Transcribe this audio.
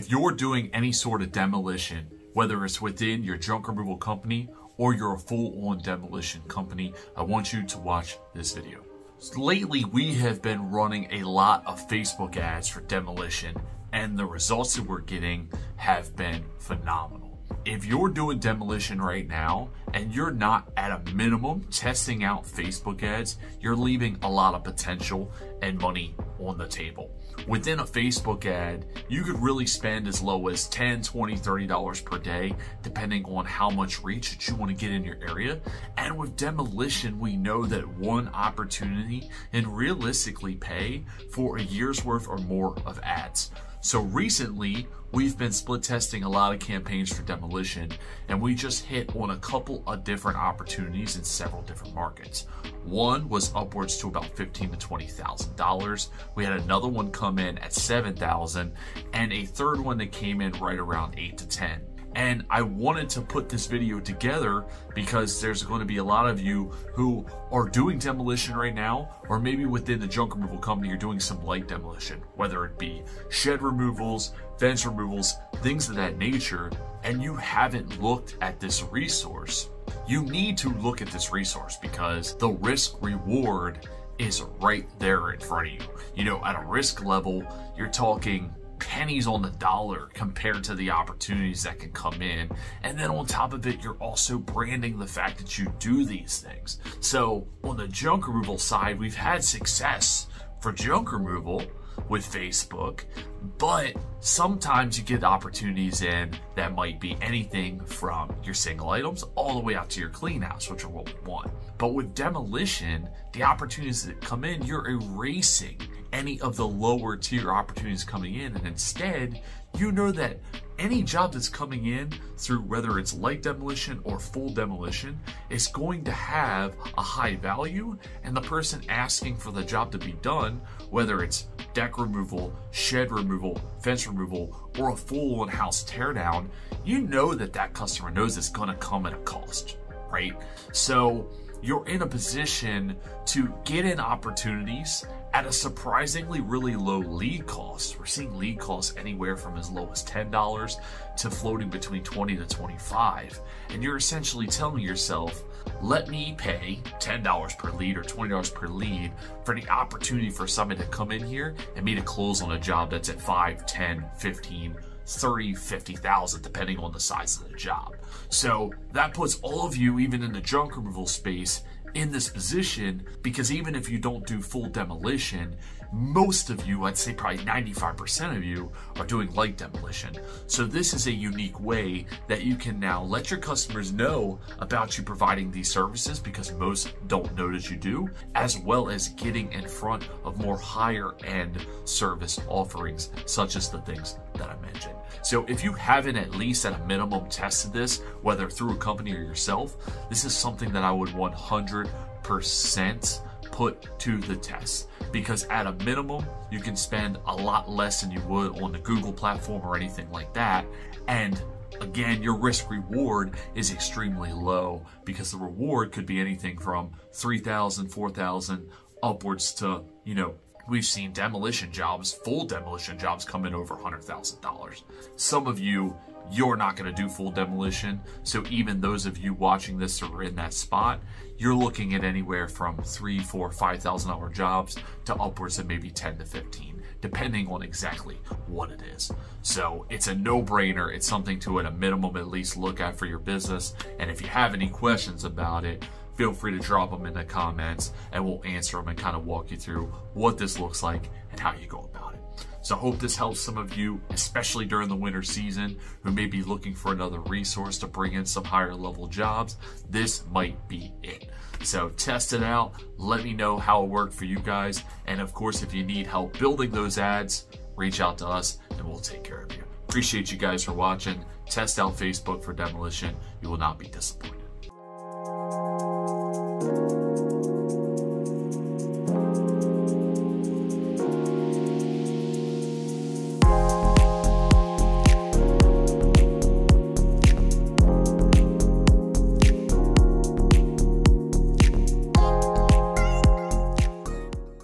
If you're doing any sort of demolition, whether it's within your junk removal company or you're a full-on demolition company, I want you to watch this video. Lately, we have been running a lot of Facebook ads for demolition, and the results that we're getting have been phenomenal. If you're doing demolition right now and you're not at a minimum testing out Facebook ads, you're leaving a lot of potential and money on the table. Within a Facebook ad, you could really spend as low as $10, $20, $30 per day, depending on how much reach that you want to get in your area. And with demolition, we know that one opportunity can realistically pay for a year's worth or more of ads. So recently, we've been split testing a lot of campaigns for demolition, and we just hit on a couple of different opportunities in several different markets. One was upwards to about $15,000 to $20,000. We had another one come in at $7,000, and a third one that came in right around $8,000 to $10,000. And I wanted to put this video together because there's going to be a lot of you who are doing demolition right now, or maybe within the junk removal company, you're doing some light demolition, whether it be shed removals, fence removals, things of that nature, and you haven't looked at this resource. You need to look at this resource because the risk reward is right there in front of you. You know, at a risk level, you're talking pennies on the dollar compared to the opportunities that can come in. And then on top of it, you're also branding the fact that you do these things. So on the junk removal side, we've had success for junk removal with Facebook, but sometimes you get opportunities in that might be anything from your single items all the way out to your clean house, which are what we want. But with demolition, the opportunities that come in, you're erasing any of the lower tier opportunities coming in, and instead you know that any job that's coming in through whether it's light demolition or full demolition is going to have a high value, and the person asking for the job to be done, whether it's deck removal, shed removal, fence removal, or a full-on house teardown, you know that that customer knows it's going to come at a cost, right? So you're in a position to get in opportunities at a surprisingly really low lead cost. We're seeing lead costs anywhere from as low as $10 to floating between $20 to $25. And you're essentially telling yourself, let me pay $10 per lead or $20 per lead for the opportunity for somebody to come in here and me to close on a job that's at 5, 10, 15, 30, 50,000, depending on the size of the job. So that puts all of you, even in the junk removal space, in this position, because even if you don't do full demolition, most of you, I'd say probably 95% of you, are doing light demolition. So this is a unique way that you can now let your customers know about you providing these services, because most don't know that you do, as well as getting in front of more higher end service offerings, such as the things that I mentioned. So if you haven't at least at a minimum tested this, whether through a company or yourself, this is something that I would 100% put to the test, because at a minimum, you can spend a lot less than you would on the Google platform or anything like that. And again, your risk reward is extremely low, because the reward could be anything from $3,000, $4,000 upwards to, you know, we've seen demolition jobs, full demolition jobs, come in over $100,000. Some of you, you're not going to do full demolition. So even those of you watching this are in that spot, you're looking at anywhere from $3,000, $4,000, $5,000 jobs to upwards of maybe 10 to 15, depending on exactly what it is. So it's a no-brainer. It's something to, at a minimum, at least look at for your business. And if you have any questions about it, feel free to drop them in the comments and we'll answer them and kind of walk you through what this looks like and how you go about it. So I hope this helps some of you, especially during the winter season, who may be looking for another resource to bring in some higher level jobs. This might be it. So test it out. Let me know how it worked for you guys. And of course, if you need help building those ads, reach out to us and we'll take care of you. Appreciate you guys for watching. Test out Facebook for demolition. You will not be disappointed.